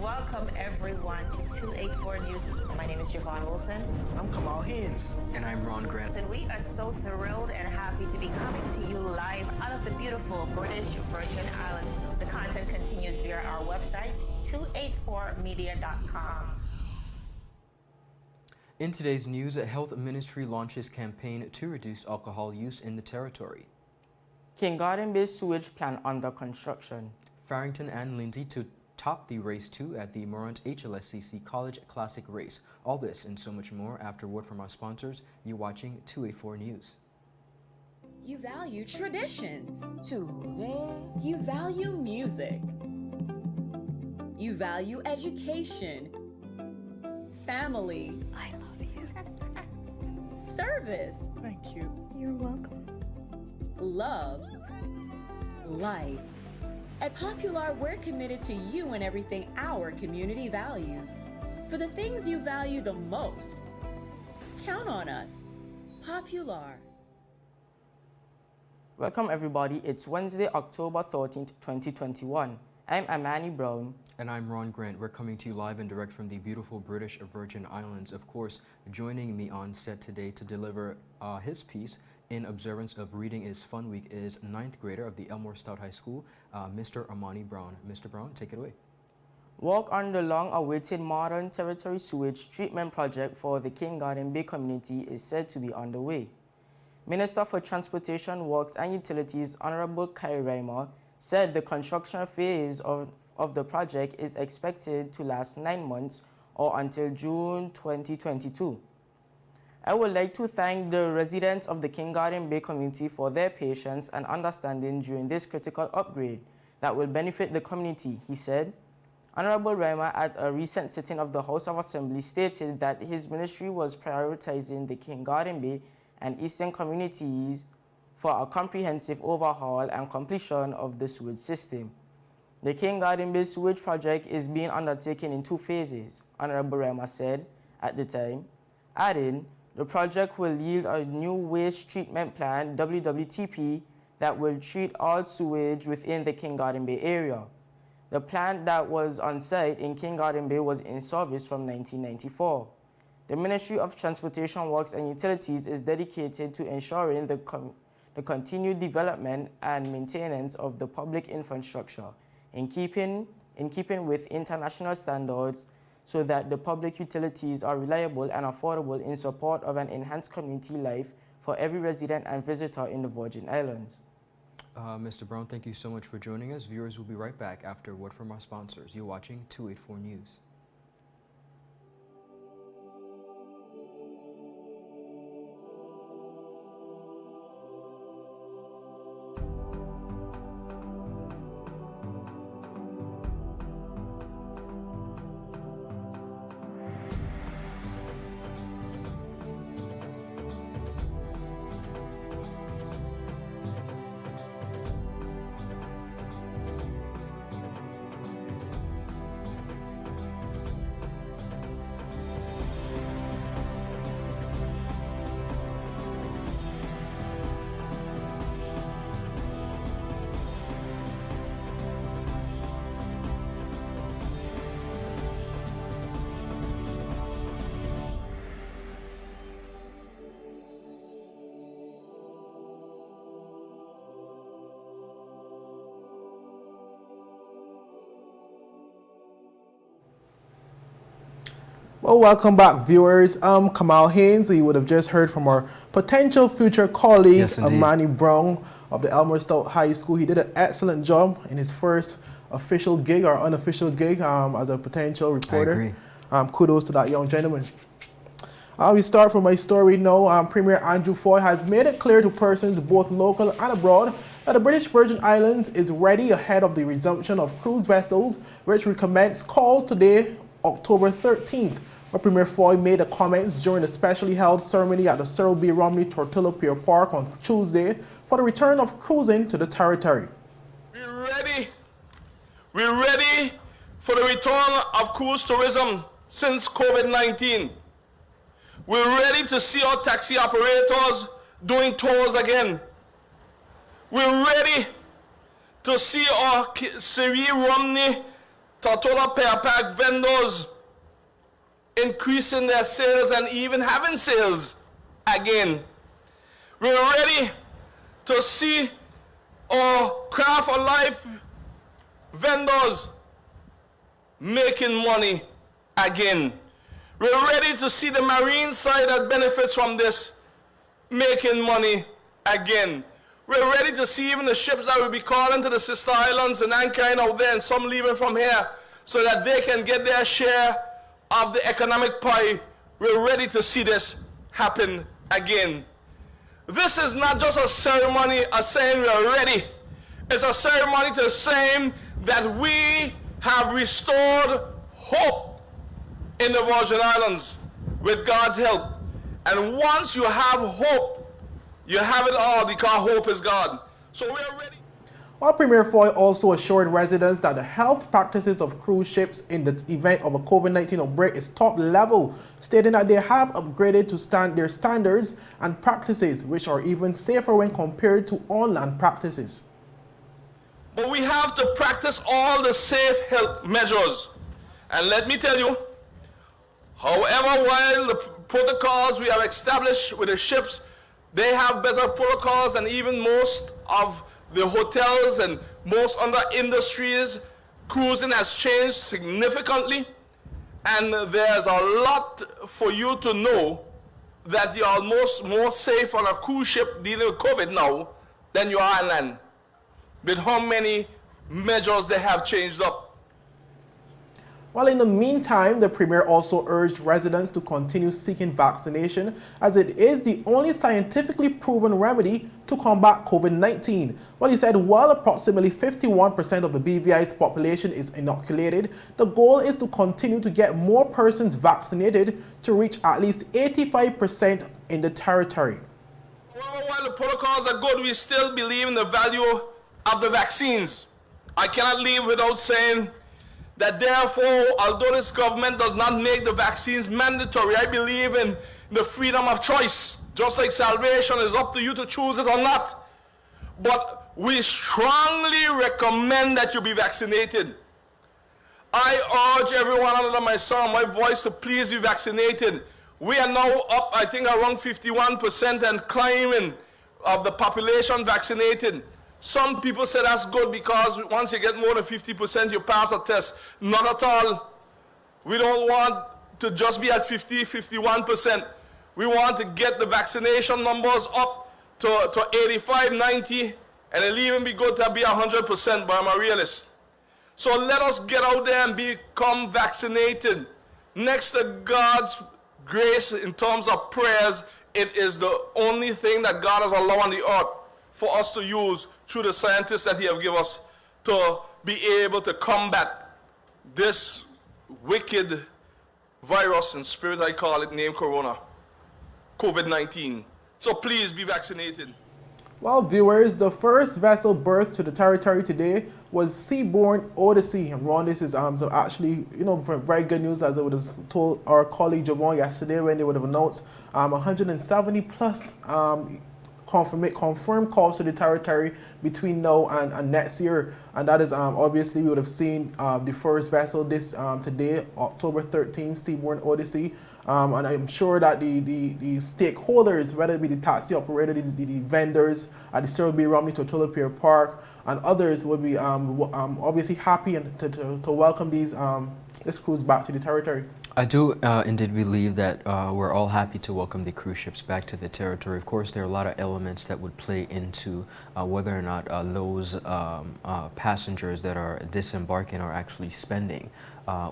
Welcome everyone to 284 News. My name is Javon Wilson. I'm Kamal Haynes. And I'm Ron Grant. And we are so thrilled and happy to be coming to you live out of the beautiful British Virgin Islands. The content continues via our website, 284media.com. In today's news, a health ministry launches campaign to reduce alcohol use in the territory. Garden Bay Sewage plant under construction. Farrington and Lindsay to top the race 2 at the Mourtant HLSCC College Classic Race. All this and so much more after word from our sponsors. You're watching 284 News. You value traditions. Today, you value music. You value education. Family. I love you. Service. Thank you. You're welcome. Love. Life. At Popular, we're committed to you and everything our community values. For the things you value the most, count on us. Popular. Welcome everybody, it's Wednesday, October 13th, 2021. I'm Amani Brown. And I'm Ron Grant. We're coming to you live and direct from the beautiful British Virgin Islands. Of course, joining me on set today to deliver his piece in observance of Reading is Fun Week is 9th grader of the Elmore Stout High School, Mr. Amani Brown. Mr. Brown, take it away. Work on the long-awaited Modern Territory Sewage Treatment Project for the Garden Bay community is said to be underway. Minister for Transportation, Works and Utilities, Honorable Kai Reimer, said the construction phase of the project is expected to last 9 months or until June 2022. I would like to thank the residents of the Garden Bay community for their patience and understanding during this critical upgrade that will benefit the community, he said. Honorable Reimer at a recent sitting of the House of Assembly stated that his ministry was prioritizing the Garden Bay and Eastern communities for a comprehensive overhaul and completion of the sewage system. The Garden Bay Sewage project is being undertaken in 2 phases, Honorable Reimer said at the time, adding, the project will yield a new waste treatment plant, WWTP, that will treat all sewage within the Garden Bay area. The plant that was on site in Garden Bay was in service from 1994. The Ministry of Transportation, Works and Utilities is dedicated to ensuring the continued development and maintenance of the public infrastructure in keeping with international standards so that the public utilities are reliable and affordable in support of an enhanced community life for every resident and visitor in the Virgin Islands. Mr. Brown, thank you so much for joining us. Viewers will be right back after a word from our sponsors. You're watching 284 News. Well, welcome back, viewers. I'm Kamal Haynes. You would have just heard from our potential future colleague, Yes, Amani Brown of the Elmore Stout High School. He did an excellent job in his first official gig or unofficial gig as a potential reporter. I agree. Kudos to that young gentleman. We start from my story now. Premier Andrew Fahie has made it clear to persons both local and abroad that the British Virgin Islands is ready ahead of the resumption of cruise vessels, which will commence calls today, October 13th. Premier Fahie made the comments during the specially held ceremony at the Cyril B. Romney Tortilla Pier Park on Tuesday for the return of cruising to the territory. We're ready for the return of cruise tourism since COVID-19. We're ready to see our taxi operators doing tours again. We're ready to see our Cyril Romney Tortola Pear Pack vendors increasing their sales and even having sales again. We're ready to see our Craft of Life vendors making money again. We're ready to see the marine side that benefits from this making money again. We're ready to see even the ships that will be calling to the sister islands and anchoring out there and some leaving from here so that they can get their share of the economic pie. We're ready to see this happen again. This is not just a ceremony of saying we are ready. It's a ceremony to saying that we have restored hope in the Virgin Islands with God's help. And once you have hope, you have it all because hope is God. So we are ready. While Premier Fahie also assured residents that the health practices of cruise ships in the event of a COVID-19 outbreak is top level, stating that they have upgraded to their standards and practices, which are even safer when compared to on-land practices. But we have to practice all the safe health measures. And let me tell you, however, while the protocols we have established with the ships, they have better protocols than even most of the hotels and most other industries. Cruising has changed significantly, and there's a lot for you to know that you're almost more safe on a cruise ship dealing with COVID now than you are on land, with how many measures they have changed up. While in the meantime, the Premier also urged residents to continue seeking vaccination as it is the only scientifically proven remedy to combat COVID-19. Well, he said while approximately 51% of the BVI's population is inoculated, the goal is to continue to get more persons vaccinated to reach at least 85% in the territory. While the protocols are good, we still believe in the value of the vaccines. I cannot leave without saying that therefore, although this government does not make the vaccines mandatory, I believe in the freedom of choice. Just like salvation is up to you to choose it or not. But we strongly recommend that you be vaccinated. I urge everyone under my sound, my voice, to please be vaccinated. We are now up, I think, around 51% and climbing of the population vaccinated. Some people say that's good because once you get more than 50%, you pass a test. Not at all. We don't want to just be at 50, 51%. We want to get the vaccination numbers up to 85, 90, and it'll even be good to be 100%, but I'm a realist. So let us get out there and become vaccinated. Next to God's grace in terms of prayers, it is the only thing that God has allowed on the earth for us to use through the scientists that He have given us to be able to combat this wicked virus in spirit, I call it, named Corona, COVID-19. So please be vaccinated. Well, viewers, the first vessel berthed to the territory today was Seabourn Odyssey. And Ron, this is so actually, very good news, as I would have told our colleague Javon yesterday when they would have announced 170 plus confirmed calls to the territory between now and next year, and that is obviously we would have seen the first vessel this today, October 13th, Seabourn Odyssey, and I'm sure that the stakeholders, whether it be the taxi operator, the vendors at the Cyril B. Romney Tortola Pier Park and others, would be obviously happy and to welcome this cruise back to the territory. I do indeed believe that we're all happy to welcome the cruise ships back to the territory. Of course, there are a lot of elements that would play into whether or not those passengers that are disembarking are actually spending,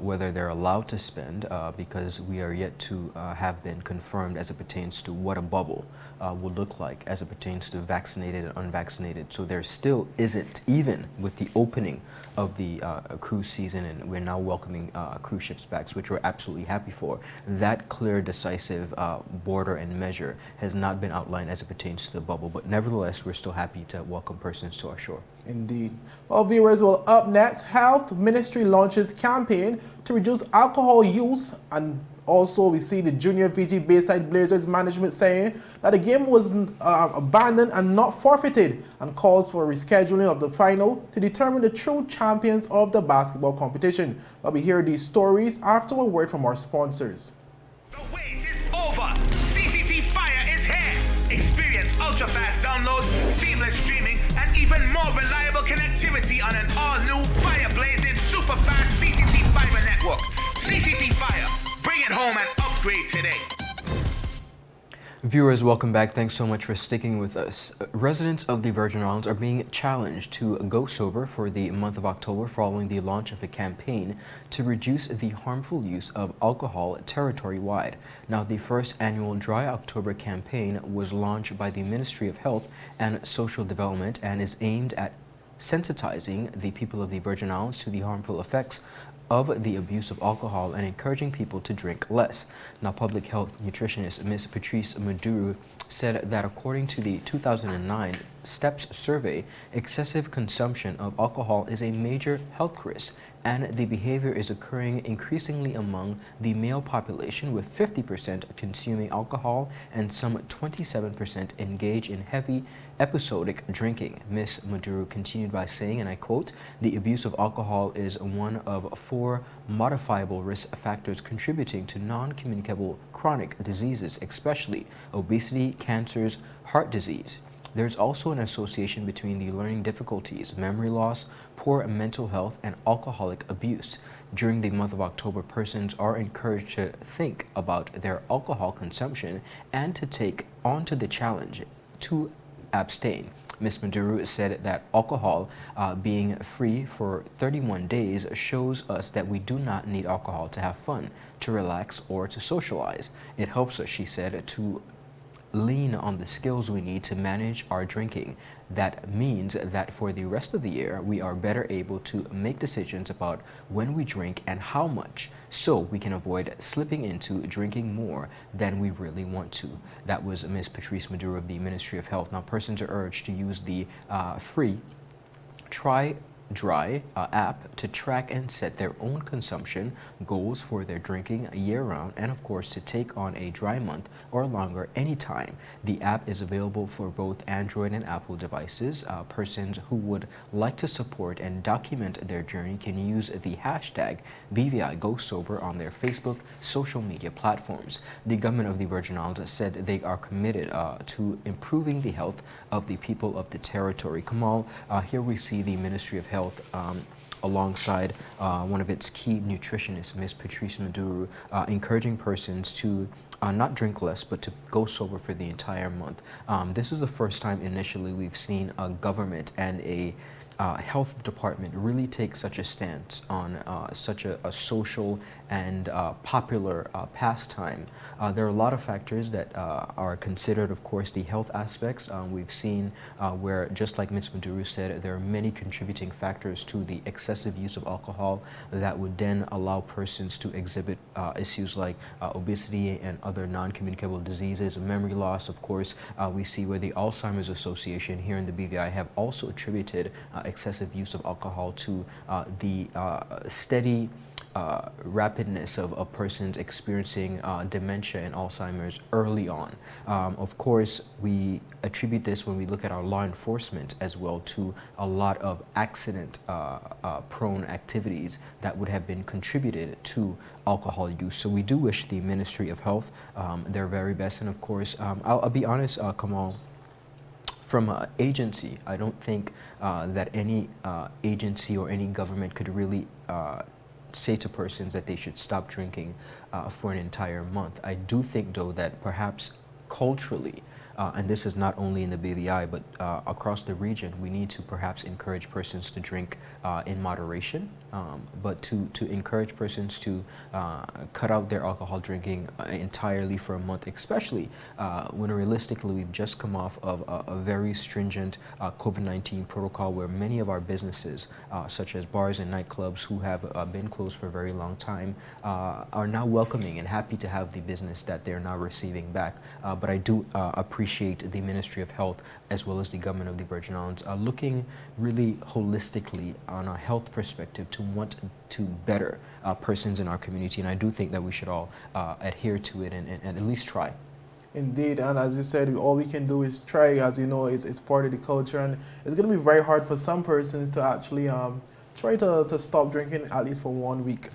whether they're allowed to spend, because we are yet to have been confirmed as it pertains to what a bubble will look like as it pertains to vaccinated and unvaccinated. So there still isn't, even with the opening of the cruise season, and we're now welcoming cruise ships back, which we're absolutely happy for. That clear, decisive border and measure has not been outlined as it pertains to the bubble, but nevertheless, we're still happy to welcome persons to our shore. Indeed. Well, viewers, up next, Health Ministry launches campaign campaign to reduce alcohol use. And also we see the junior VG Bayside Blazers management saying that the game was abandoned and not forfeited, and calls for rescheduling of the final to determine the true champions of the basketball competition. But we hear these stories after a word from our sponsors. The wait is over. CCT Fire is here. Experience ultra-fast downloads, seamless streaming, and even more reliable connectivity on an all-new fire-blazing super-fast CCT Fiber network. CCT Fire. Bring it home and upgrade today. Viewers, welcome back. Thanks so much for sticking with us. Residents of the Virgin Islands are being challenged to go sober for the month of October following the launch of a campaign to reduce the harmful use of alcohol territory-wide. Now, the first annual Dry October campaign was launched by the Ministry of Health and Social Development and is aimed at sensitizing the people of the Virgin Islands to the harmful effects of the abuse of alcohol and encouraging people to drink less. Now, public health nutritionist Ms. Patrice Maduru said that according to the 2009 STEPS survey, excessive consumption of alcohol is a major health risk, and the behavior is occurring increasingly among the male population, with 50% consuming alcohol and some 27% engage in heavy episodic drinking. Ms. Maduru continued by saying, and I quote, "The abuse of alcohol is one of 4 modifiable risk factors contributing to non-communicable chronic diseases, especially obesity, cancers, heart disease. There's also an association between the learning difficulties, memory loss, poor mental health, and alcoholic abuse. During the month of October, persons are encouraged to think about their alcohol consumption and to take on to the challenge to abstain." Ms. Maduru said that alcohol being free for 31 days shows us that we do not need alcohol to have fun, to relax, or to socialize. It helps us, she said, to lean on the skills we need to manage our drinking. That means that for the rest of the year, we are better able to make decisions about when we drink and how much, so we can avoid slipping into drinking more than we really want to. That was Ms. Patrice Maduru of the Ministry of Health. Now, persons are urged to use the free Try Dry app to track and set their own consumption goals for their drinking year-round, and of course to take on a dry month or longer anytime. The app is available for both Android and Apple devices. Persons who would like to support and document their journey can use the hashtag BVI Go Sober on their Facebook social media platforms. The government of the Virgin Islands said they are committed to improving the health of the people of the territory. Kamal, here we see the Ministry of Health alongside one of its key nutritionists, Ms. Patrice Maduru, encouraging persons to not drink less, but to go sober for the entire month. This is the first time initially we've seen a government and a health department really take such a stance on such a social and popular pastime. There are a lot of factors that are considered, of course, the health aspects. We've seen where, just like Ms. Maduru said, there are many contributing factors to the excessive use of alcohol that would then allow persons to exhibit issues like obesity and other non-communicable diseases, memory loss. Of course, we see where the Alzheimer's Association here in the BVI have also attributed excessive use of alcohol to the steady rapidness of persons experiencing dementia and Alzheimer's early on. Of course, we attribute this when we look at our law enforcement as well to a lot of accident prone activities that would have been contributed to alcohol use. So we do wish the Ministry of Health their very best, and of course, I'll be honest, Kamal, from an agency, I don't think that any agency or any government could really say to persons that they should stop drinking for an entire month. I do think, though, that perhaps culturally, and this is not only in the BVI, but across the region, we need to perhaps encourage persons to drink in moderation, but to encourage persons to cut out their alcohol drinking entirely for a month, especially when realistically we've just come off of a very stringent COVID-19 protocol where many of our businesses, such as bars and nightclubs who have been closed for a very long time, are now welcoming and happy to have the business that they're now receiving back. But I do appreciate appreciate the Ministry of Health as well as the government of the Virgin Islands looking really holistically on a health perspective to want to better persons in our community. And I do think that we should all adhere to it and at least try. Indeed, and as you said, all we can do is try. As you know, it's part of the culture, and it's going to be very hard for some persons to actually try to stop drinking at least for 1 week.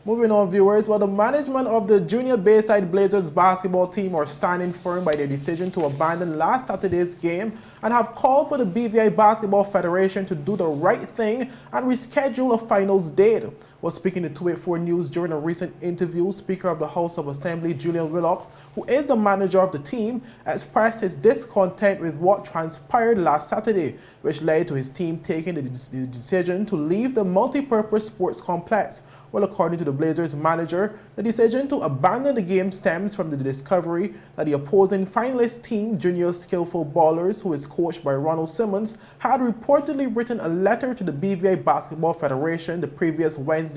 Moving on, viewers, well, the management of the Junior Bayside Blazers basketball team are standing firm by their decision to abandon last Saturday's game and have called for the BVI Basketball Federation to do the right thing and reschedule a finals date. While speaking to 284 News during a recent interview, Speaker of the House of Assembly Julian Willock, who is the manager of the team, expressed his discontent with what transpired last Saturday, which led to his team taking the decision to leave the multi-purpose sports complex. Well, according to the Blazers manager, the decision to abandon the game stems from the discovery that the opposing finalist team, Junior Skillful Ballers, who is coached by Ronald Simmons, had reportedly written a letter to the BVI Basketball Federation the previous Wednesday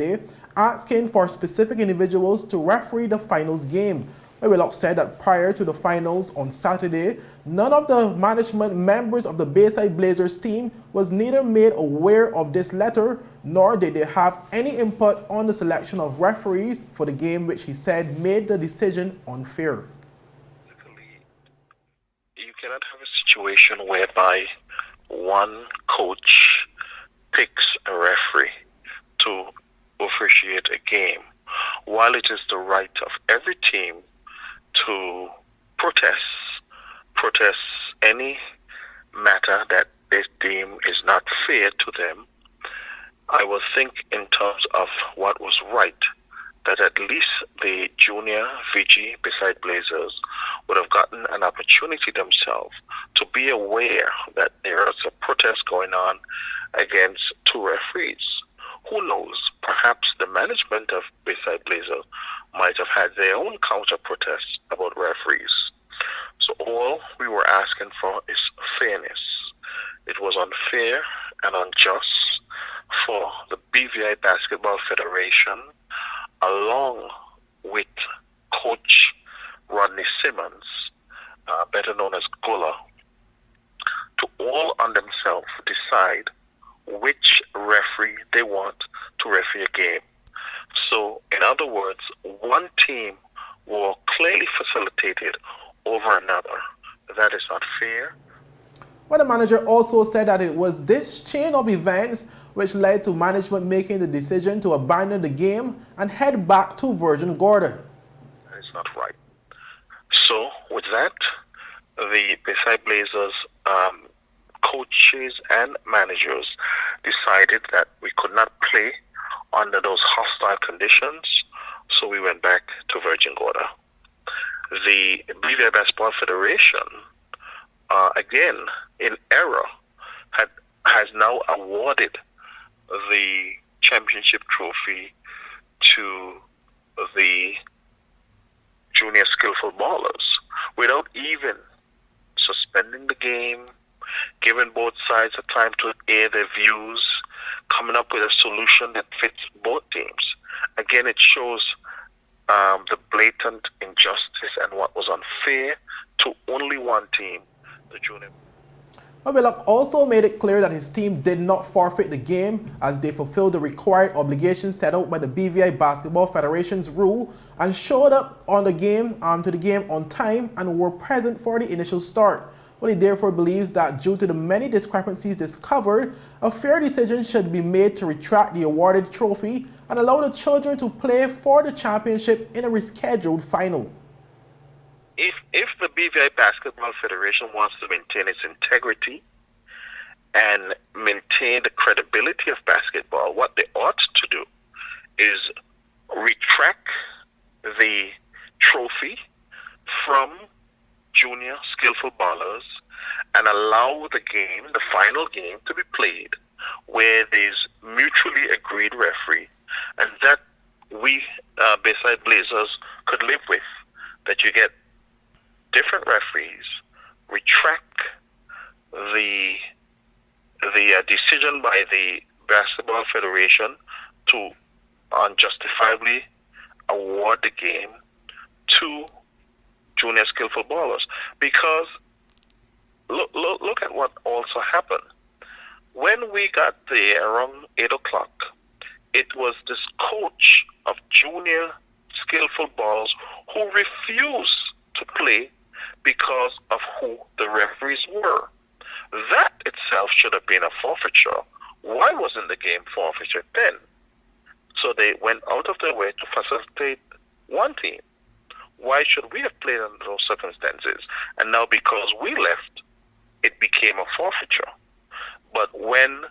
asking for specific individuals to referee the finals game. Willock said that prior to the finals on Saturday, none of the management members of the Bayside Blazers team was neither made aware of this letter, nor did they have any input on the selection of referees for the game, which he said made the decision unfair. You cannot have a situation whereby one coach picks a referee to officiate a game, while it is the right of every team to protest any matter that they deem is not fair to them. I would think in terms of what was right, that at least the junior VG Bayside Blazers would have gotten an opportunity themselves to be aware that there is a protest going on against two referees. Who knows, perhaps the management of Bayside Blazers might have had their own counter-protests about referees. So all we were asking for is fairness. It was unfair and unjust for the BVI Basketball Federation, along with Coach Rodney Simmons, better known as Gola, to all on themselves decide which referee they want to referee a game. So, in other words, one team will clearly facilitated over another. That is not fair. Well, the manager also said that it was this chain of events which led to management making the decision to abandon the game and head back to Virgin Gorda. That is not right. So, with that, the Bayside Blazers coaches and managers decided that we could not play under those hostile conditions, so we went back to Virgin Gorda. The BVI Basketball Federation, again, in error, has now awarded the championship trophy to the junior skillful ballers without even suspending the game, giving both sides a time to air their views, coming up with a solution that fits both teams. Again, it shows the blatant injustice and what was unfair to only one team, the junior. Willock also made it clear that his team did not forfeit the game as they fulfilled the required obligations set out by the BVI Basketball Federation's rule and showed up on the game to the game on time and were present for the initial start. Well, he therefore believes that due to the many discrepancies discovered, a fair decision should be made to retract the awarded trophy and allow the children to play for the championship in a rescheduled final. If the BVI Basketball Federation wants to maintain its integrity and maintain the credibility of basketball, what they ought to do is retract the trophy from junior skillful ballers and allow the game, the final game, to be played where there's mutually agreed referee, and that we Bayside Blazers could live with, that you get different referees, retract the decision by the Basketball Federation to unjustifiably award the game to junior skillful ballers. Because look at what also happened. When we got there around 8 o'clock, it was this coach of junior skillful ballers who refused to play because of who the referees were. That itself should have been a forfeiture. Why wasn't the game forfeited then? So they went out of their way to facilitate one team. Why should we have played under those circumstances? And now because we left, it became a forfeiture. But when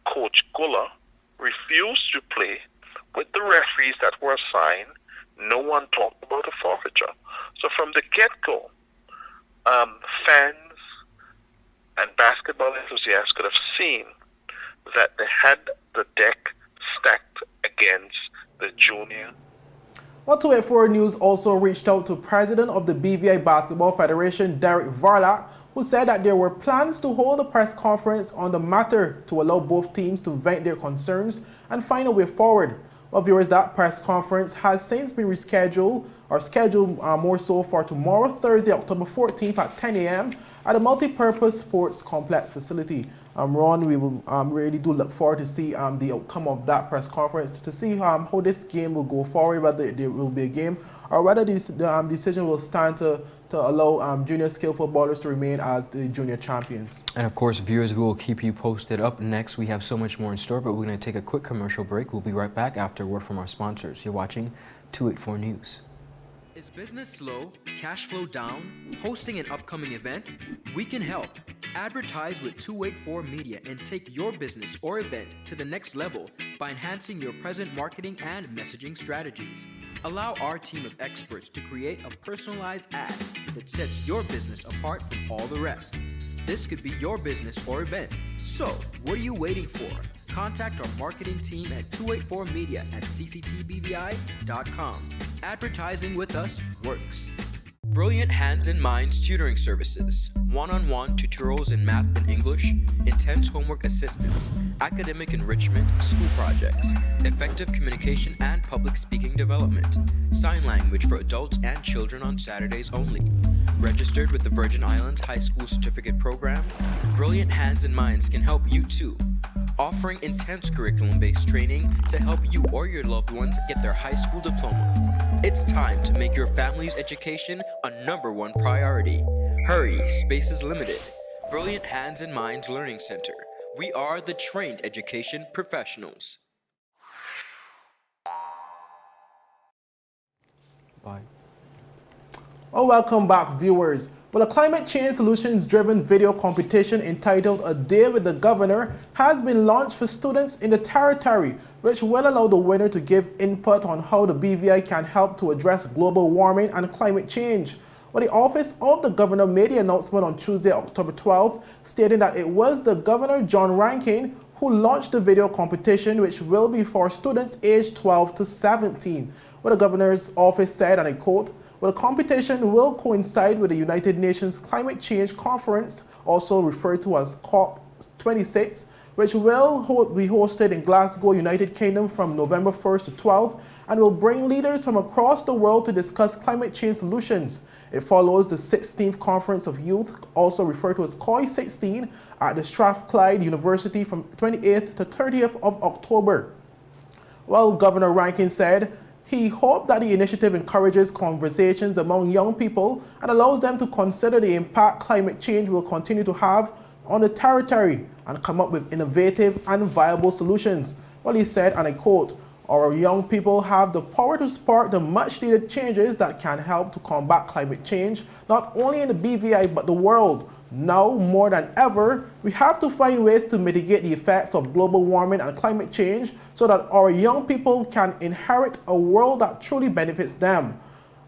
Coach Gulla refused to play with the referees that were assigned, no one talked about a forfeiture. So from the get-go, fans and basketball enthusiasts could have seen that they had the deck stacked against the junior. 284 News also reached out to President of the BVI Basketball Federation, Derek Varlak, who said that there were plans to hold a press conference on the matter to allow both teams to vent their concerns and find a way forward. Well, viewers, that press conference has since been rescheduled, or scheduled more so for tomorrow, Thursday, October 14th at 10 a.m. at a multi-purpose sports complex facility. Ron, we will really do look forward to see the outcome of that press conference, to see how this game will go forward, whether there will be a game or whether the decision will stand to allow junior skillful ballers to remain as the junior champions. And of course, viewers, we will keep you posted. Up next, we have so much more in store, but we're going to take a quick commercial break. We'll be right back after a word from our sponsors. You're watching 284 News. Is business slow? Cash flow down? Hosting an upcoming event? We can help. Advertise with 284 Media and take your business or event to the next level by enhancing your present marketing and messaging strategies. Allow our team of experts to create a personalized ad that sets your business apart from all the rest. This could be your business or event. So, what are you waiting for? Contact our marketing team at 284media@cctbvi.com. Advertising with us works. Brilliant Hands and Minds Tutoring Services. One-on-one tutorials in math and English, intense homework assistance, academic enrichment, school projects, effective communication and public speaking development, sign language for adults and children on Saturdays only. Registered with the Virgin Islands High School Certificate Program, Brilliant Hands and Minds can help you too. Offering intense curriculum-based training to help you or your loved ones get their high school diploma. It's time to make your family's education a #1 priority. Hurry, space is limited. Brilliant Hands and Minds Learning Center. We are the trained education professionals. Bye. Oh, welcome back, viewers. Well, a climate change solutions-driven video competition entitled A Day with the Governor has been launched for students in the territory, which will allow the winner to give input on how the BVI can help to address global warming and climate change. Well, the Office of the Governor made the announcement on Tuesday, October 12th, stating that it was the Governor John Rankin who launched the video competition, which will be for students aged 12 to 17. Well, the Governor's office said, and I quote, "Well, the competition will coincide with the United Nations Climate Change Conference, also referred to as COP26, which will be hosted in Glasgow, United Kingdom from November 1st to 12th, and will bring leaders from across the world to discuss climate change solutions. It follows the 16th Conference of Youth, also referred to as COI16, at the Strathclyde University from 28th to 30th of October. Well, Governor Rankin said he hoped that the initiative encourages conversations among young people and allows them to consider the impact climate change will continue to have on the territory and come up with innovative and viable solutions. Well, he said, and I quote, "Our young people have the power to spark the much-needed changes that can help to combat climate change, not only in the BVI but the world. Now, more than ever, we have to find ways to mitigate the effects of global warming and climate change so that our young people can inherit a world that truly benefits them."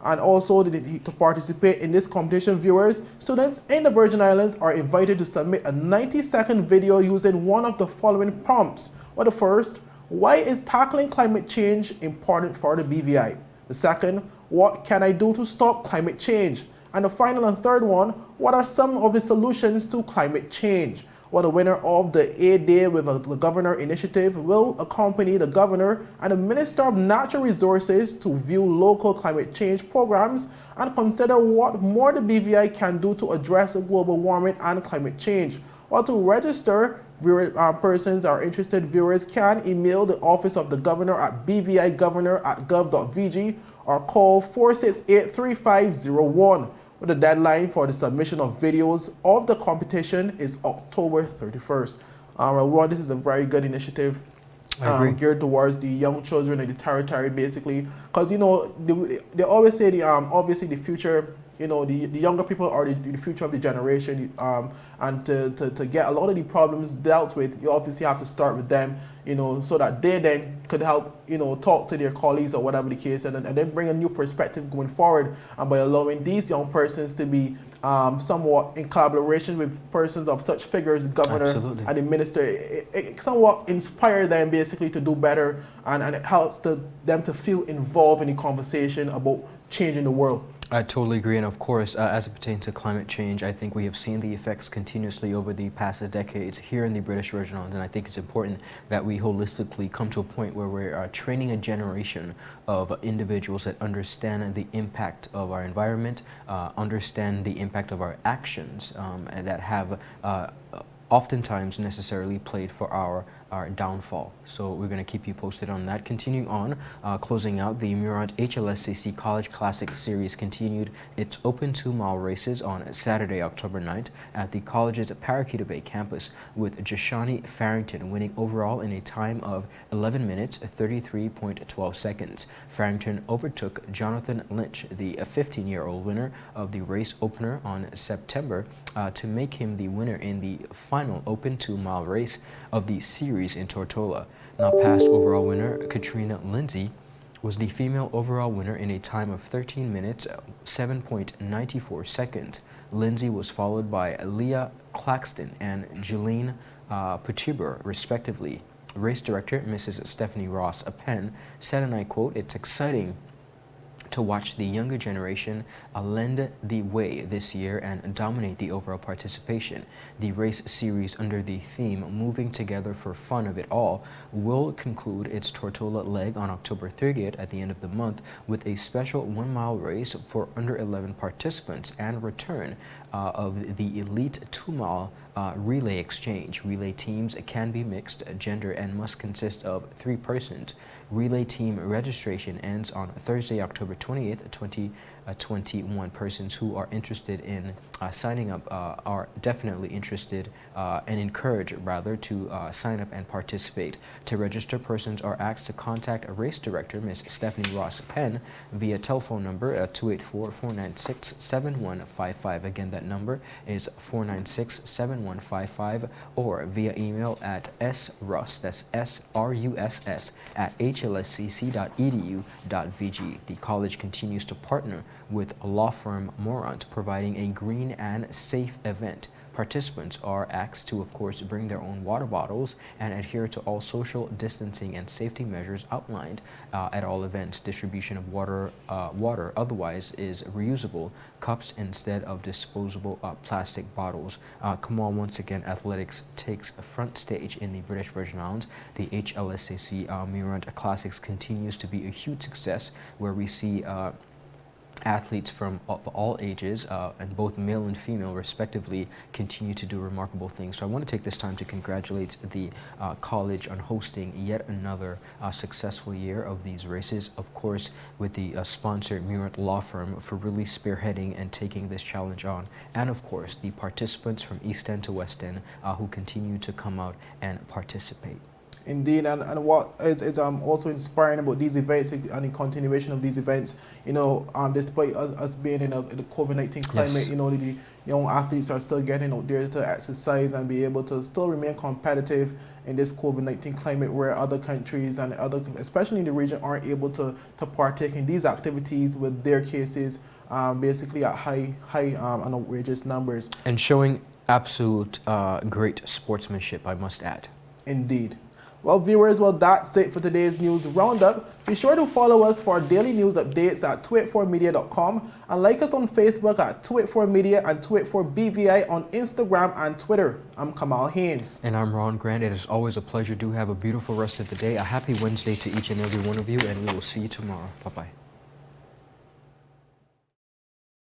And also, to participate in this competition, viewers, students in the Virgin Islands are invited to submit a 90-second video using one of the following prompts. Well, the first, why is tackling climate change important for the BVI? The second, what can I do to stop climate change? And the final and third one, what are some of the solutions to climate change? Well, the winner of the A Day with the Governor initiative will accompany the Governor and the Minister of Natural Resources to view local climate change programs and consider what more the BVI can do to address global warming and climate change. Well, to register, persons or interested viewers can email the Office of the Governor at bvigovernor@gov.vg or call 468-3501. The deadline for the submission of videos of the competition is October 31st. Well, this is a very good initiative geared towards the young children in the territory, basically, because you know they always say the obviously the future, you know, the younger people are the future of the generation, and to get a lot of the problems dealt with, you obviously have to start with them, you know, so that they then could help, you know, talk to their colleagues or whatever the case, and then bring a new perspective going forward, and by allowing these young persons to be somewhat in collaboration with persons of such figures, Governor Absolutely. and the Minister, it somewhat inspire them basically to do better, and it helps them to feel involved in the conversation about changing the world. I totally agree, and of course, as it pertains to climate change, I think we have seen the effects continuously over the past decades here in the British Virgin Islands, and I think it's important that we holistically come to a point where we're training a generation of individuals that understand the impact of our environment, understand the impact of our actions, and that have oftentimes necessarily played for our downfall. So we're going to keep you posted on that. Continuing on, closing out, the Mourtant HLSCC College Classic Series continued its open 2-mile races on Saturday, October 9th at the college's Parakeeta Bay campus, with Jashani Farrington winning overall in a time of 11 minutes 33.12 seconds. Farrington overtook Jonathan Lynch, the 15-year-old winner of the race opener on September, to make him the winner in the final open 2-mile race of the series in Tortola. Now, past overall winner Katrina Lindsay was the female overall winner in a time of 13 minutes 7.94 seconds. Lindsay was followed by Leah Claxton and Jeline Putibur, respectively. Race director Mrs. Stephanie Ross Penn said, and I quote, "It's exciting to watch the younger generation lend the way this year and dominate the overall participation. The race series under the theme Moving Together for Fun of It All will conclude its Tortola leg on October 30th at the end of the month with a special 1-mile race for under 11 participants and return of the elite 2-mile relay exchange. Relay teams can be mixed gender and must consist of 3 persons. Relay team registration ends on Thursday, October 20th, 2021. Persons who are interested in signing up are definitely interested and encouraged, rather, to sign up and participate. To register, persons are asked to contact a race director, Ms. Stephanie Ross Penn, via telephone number 284-496-7155. Again, that number is 496-7155, or via email at sruss, that's SRUSS, at HLSCC.edu.vg. The college continues to partner with law firm Mourtant, providing a green and safe event. Participants are asked to, of course, bring their own water bottles and adhere to all social distancing and safety measures outlined at all events. Distribution of water otherwise is reusable cups instead of disposable plastic bottles. Come on, once again, athletics takes a front stage in the British Virgin Islands. The HLSCC Mourtant Classics continues to be a huge success, where we see athletes from all ages, and both male and female respectively, continue to do remarkable things. So I want to take this time to congratulate the college on hosting yet another successful year of these races, of course with the sponsor Mourtant Law Firm for really spearheading and taking this challenge on, and of course the participants from East End to West End who continue to come out and participate. Indeed, and what is also inspiring about these events and the continuation of these events, you know, despite us being in the COVID-19 climate, yes, you know, the young athletes are still getting out there to exercise and be able to still remain competitive in this COVID-19 climate, where other countries and especially in the region, aren't able to partake in these activities with their cases basically at high and outrageous numbers. And showing absolute great sportsmanship, I must add. Indeed. Well, viewers, that's it for today's news roundup. Be sure to follow us for daily news updates at 284media.com and like us on Facebook at 284media and 284BVI on Instagram and Twitter. I'm Kamal Haynes. And I'm Ron Grant. It is always a pleasure. Do have a beautiful rest of the day. A happy Wednesday to each and every one of you, and we will see you tomorrow. Bye-bye.